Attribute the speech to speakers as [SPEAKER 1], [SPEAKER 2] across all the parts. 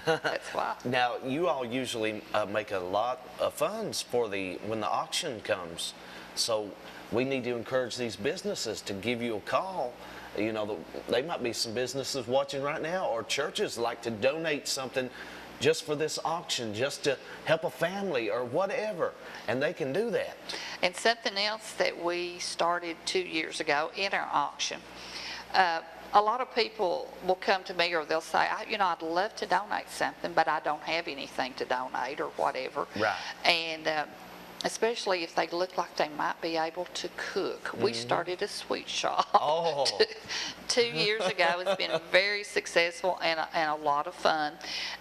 [SPEAKER 1] That's why.
[SPEAKER 2] Now, you all usually make a lot of funds for when the auction comes. So we need to encourage these businesses to give you a call. You know, they might be some businesses watching right now, or churches like to donate something just for this auction, just to help a family or whatever, and they can do that.
[SPEAKER 1] And something else that we started 2 years ago in our auction, a lot of people will come to me or they'll say, you know, I'd love to donate something, but I don't have anything to donate or whatever.
[SPEAKER 2] Right.
[SPEAKER 1] And especially if they look like they might be able to cook. We started a sweet shop
[SPEAKER 2] Oh.
[SPEAKER 1] 2 years ago. It's been very successful and a lot of fun.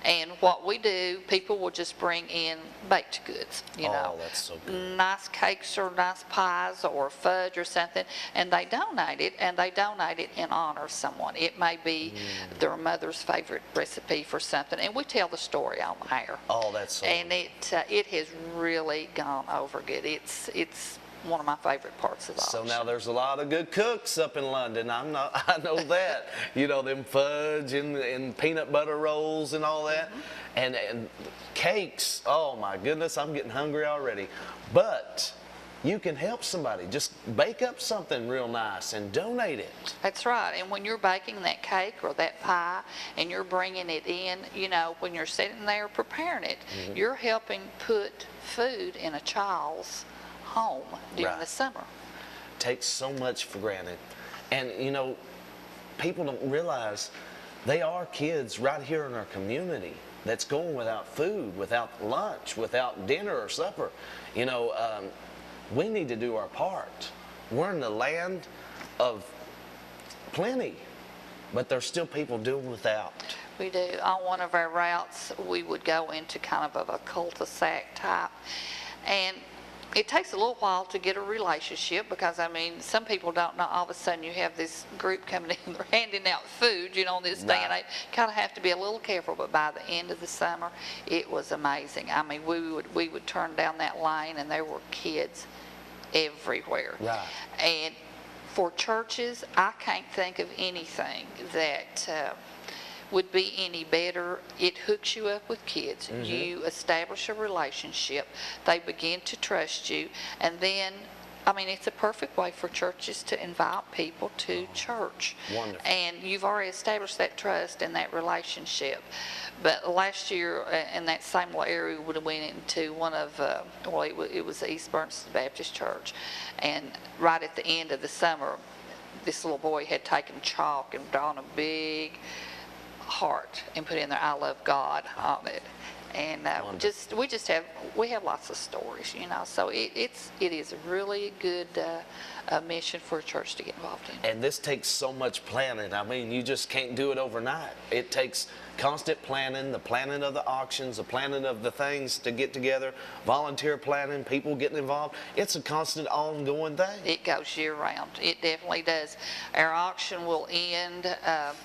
[SPEAKER 1] And what we do, people will just bring in baked goods, you know.
[SPEAKER 2] Oh, that's so good.
[SPEAKER 1] Nice cakes or nice pies or fudge or something, and they donate it, in honor of someone. It may be their mother's favorite recipe for something, and we tell the story on air.
[SPEAKER 2] Oh, that's so
[SPEAKER 1] And it has really gone over good. It's one of my favorite parts of the
[SPEAKER 2] So
[SPEAKER 1] auction.
[SPEAKER 2] now there's a lot of good cooks up in London. I know that. You know, them fudge and peanut butter rolls and all that. And cakes. Oh my goodness, I'm getting hungry already. But you can help somebody. Just bake up something real nice and donate it.
[SPEAKER 1] That's right. And when you're baking that cake or that pie and you're bringing it in, you know, when you're sitting there preparing it, you're helping put food in a child's home during the summer.
[SPEAKER 2] Takes so much for granted. And you know, people don't realize they are kids right here in our community that's going without food, without lunch, without dinner or supper. You know, we need to do our part. We're in the land of plenty, but there's still people doing without.
[SPEAKER 1] We do. On one of our routes, we would go into kind of a cul-de-sac type, and it takes a little while to get a relationship because, I mean, some people don't know. All of a sudden you have this group coming in, they're handing out food, you know, on this day and age. Kind of have to be a little careful, but by the end of the summer, it was amazing. I mean, we would turn down that lane and there were kids everywhere.
[SPEAKER 2] Right.
[SPEAKER 1] And for churches, I can't think of anything that would be any better. It hooks you up with kids. You establish a relationship. They begin to trust you. And then, I mean, it's a perfect way for churches to invite people to church.
[SPEAKER 2] Wonderful.
[SPEAKER 1] And you've already established that trust and that relationship. But last year, in that same little area, we would have went into one of, well, it was East Bernston Baptist Church. And right at the end of the summer, this little boy had taken chalk and drawn a big heart and put in there, "I love God" on it. And we have lots of stories, you know. So it is a really good mission for a church to get involved in.
[SPEAKER 2] And this takes so much planning. I mean, you just can't do it overnight. It takes constant planning, the planning of the auctions, the planning of the things to get together, volunteer planning, people getting involved. It's a constant ongoing thing.
[SPEAKER 1] It goes year round. It definitely does. Our auction will end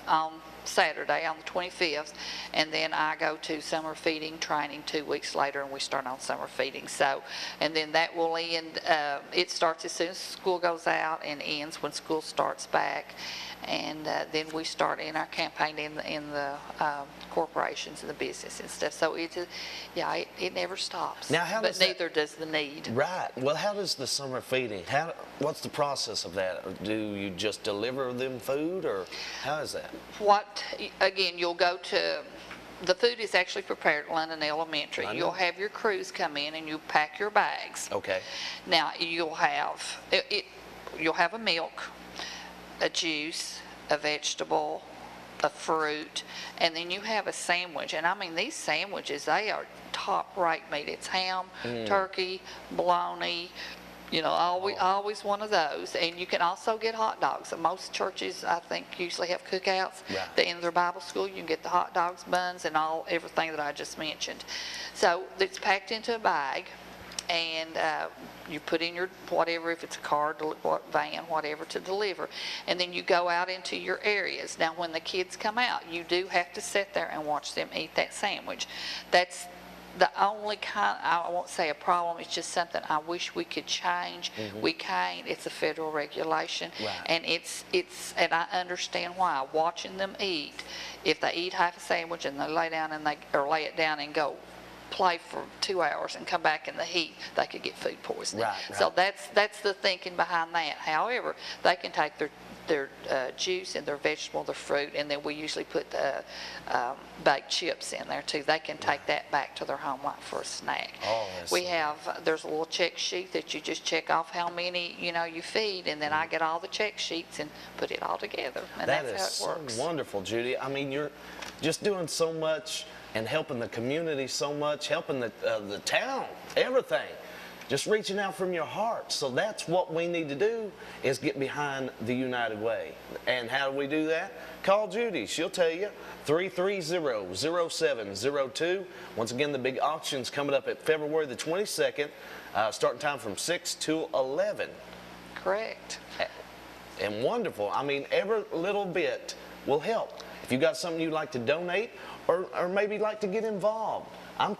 [SPEAKER 1] on Saturday on the 25th, and then I go to summer feeding training 2 weeks later, and we start on summer feeding. So, and then that will end, it starts as soon as school goes out and ends when school starts back. And then we start in our campaign in the corporations and the business and stuff. So it never stops.
[SPEAKER 2] Now, how does
[SPEAKER 1] neither does the need.
[SPEAKER 2] Right. Well, how does the summer feeding? What's the process of that? Do you just deliver them food, or how is that?
[SPEAKER 1] Again, you'll go to. The food is actually prepared at London Elementary. You'll have your crews come in and you pack your bags.
[SPEAKER 2] Okay.
[SPEAKER 1] Now you'll have you'll have a milk, a juice, a vegetable, a fruit, and then you have a sandwich. And I mean, these sandwiches, they are top-rate meat. It's ham, turkey, bologna, you know, always one of those. And you can also get hot dogs. Most churches, I think, usually have cookouts.
[SPEAKER 2] Right.
[SPEAKER 1] At the end of their Bible school, you can get the hot dogs, buns, and everything that I just mentioned. So it's packed into a bag, and you put in your whatever, if it's a car, van, whatever, to deliver. And then you go out into your areas. Now, when the kids come out, you do have to sit there and watch them eat that sandwich. That's The only kind, I won't say a problem, it's just something I wish we could change. We can't, it's a federal regulation.
[SPEAKER 2] Right.
[SPEAKER 1] And and I understand why, watching them eat, if they eat half a sandwich and they lay down or lay it down and go play for 2 hours and come back in the heat, they could get food poisoning.
[SPEAKER 2] Right.
[SPEAKER 1] So that's the thinking behind that. However, they can take their juice and their vegetable, their fruit, and then we usually put the baked chips in there too. They can take that back to their home like for a snack.
[SPEAKER 2] Oh, that's
[SPEAKER 1] There's a little check sheet that you just check off how many, you feed, and then I get all the check sheets and put it all together, and
[SPEAKER 2] That
[SPEAKER 1] that's
[SPEAKER 2] is
[SPEAKER 1] how it works.
[SPEAKER 2] so wonderful, Judy. I mean, you're just doing so much and helping the community so much, helping the town, everything. Just reaching out from your heart. So that's what we need to do, is get behind the United Way. And how do we do that? Call Judy. She'll tell you. 330-0702. Once again, the big auction's coming up at February the 22nd, starting time from 6 to 11.
[SPEAKER 1] Correct.
[SPEAKER 2] And wonderful. I mean, every little bit will help. If you got something you'd like to donate or maybe like to get involved, I'm